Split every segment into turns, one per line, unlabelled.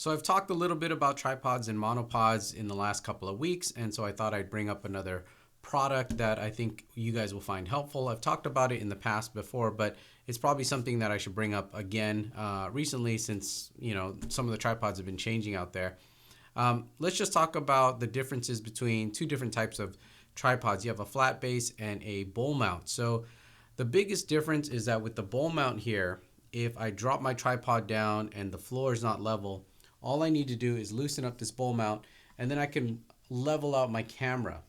So I've talked a little bit about tripods and monopods in the last couple of weeks, and so I thought I'd bring up another product that I think you guys will find helpful. I've talked about it in the past before, but it's probably something that I should bring up again recently, since some of the tripods have been changing out there. Let's just talk about the differences between two different types of tripods. You have a flat base and a bowl mount. So the biggest difference is that with the bowl mount here, if I drop my tripod down and the floor is not level, all I need to do is loosen up this bowl mount and then I can level out my camera.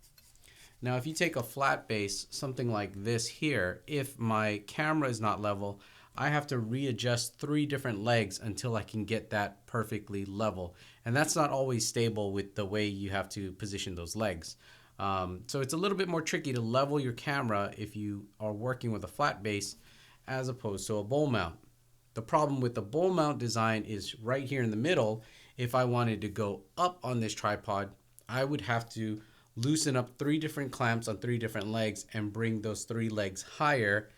Now, if you take a flat base, something like this here, if my camera is not level, I have to readjust 3 different legs until I can get that perfectly level. And that's not always stable with the way you have to position those legs. So it's a little bit more tricky to level your camera if you are working with a flat base as opposed to a bowl mount. The problem with the bowl mount design is right here in the middle. If I wanted to go up on this tripod, I would have to loosen up 3 different clamps on 3 different legs and bring those 3 legs higher,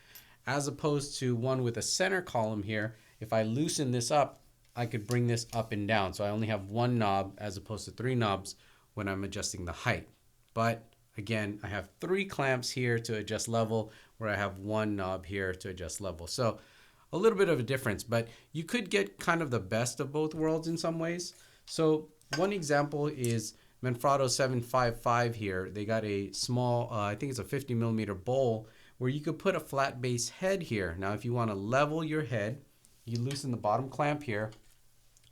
as opposed to one with a center column here. If I loosen this up, I could bring this up and down. So I only have 1 knob as opposed to 3 knobs when I'm adjusting the height. But again, I have 3 clamps here to adjust level, where I have 1 knob here to adjust level. So a little bit of a difference, but you could get kind of the best of both worlds in some ways. So one example is Manfrotto 755 here. They got a small, I think it's a 50mm bowl, where you could put a flat base head here. Now, if you want to level your head, you loosen the bottom clamp here,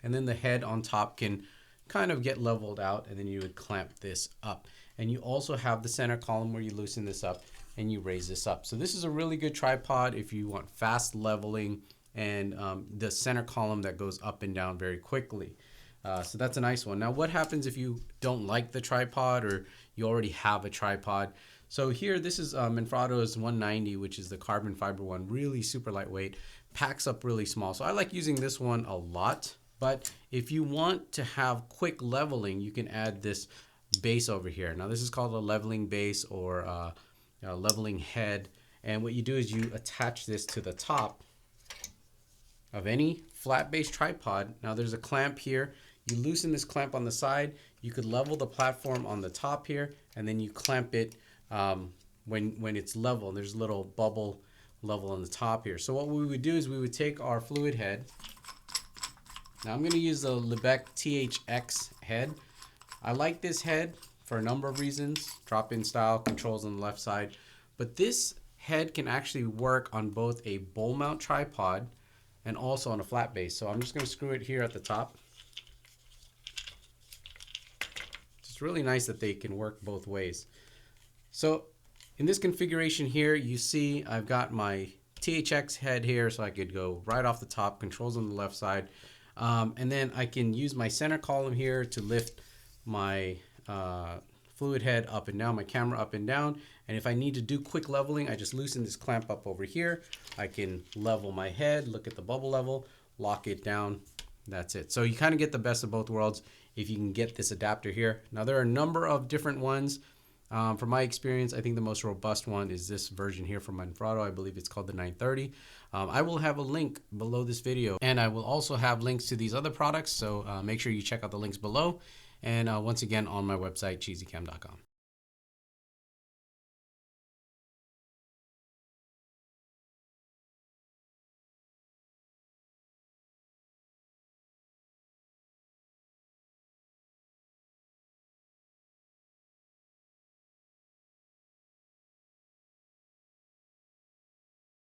and then the head on top can kind of get leveled out, and then you would clamp this up. And you also have the center column where you loosen this up and you raise this up. So this is a really good tripod if you want fast leveling and the center column that goes up and down very quickly. So that's a nice one. Now, what happens if you don't like the tripod or you already have a tripod? So here, this is Manfrotto's 190, which is the carbon fiber one, really super lightweight, packs up really small. So I like using this one a lot. But if you want to have quick leveling, you can add this base over here. Now, this is called a leveling base or a leveling head. And what you do is you attach this to the top of any flat base tripod. Now, there's a clamp here. You loosen this clamp on the side. You could level the platform on the top here, and then you clamp it when it's level. And there's a little bubble level on the top here. So what we would do is we would take our fluid head. Now I'm going to use the Lebec THX head. I like this head for a number of reasons. Drop-in style, controls on the left side. But this head can actually work on both a bowl mount tripod and also on a flat base. So I'm just going to screw it here at the top. It's really nice that they can work both ways. So in this configuration here, you see I've got my THX head here, so I could go right off the top, controls on the left side. And then I can use my center column here to lift my fluid head up and down, my camera up and down. And if I need to do quick leveling, I just loosen this clamp up over here. I can level my head, look at the bubble level, lock it down. That's it. So you kind of get the best of both worlds if you can get this adapter here. Now, there are a number of different ones. From my experience, I think the most robust one is this version here from Manfrotto. I believe it's called the 930. I will have a link below this video, and I will also have links to these other products. So make sure you check out the links below. And once again, on my website, cheesycam.com.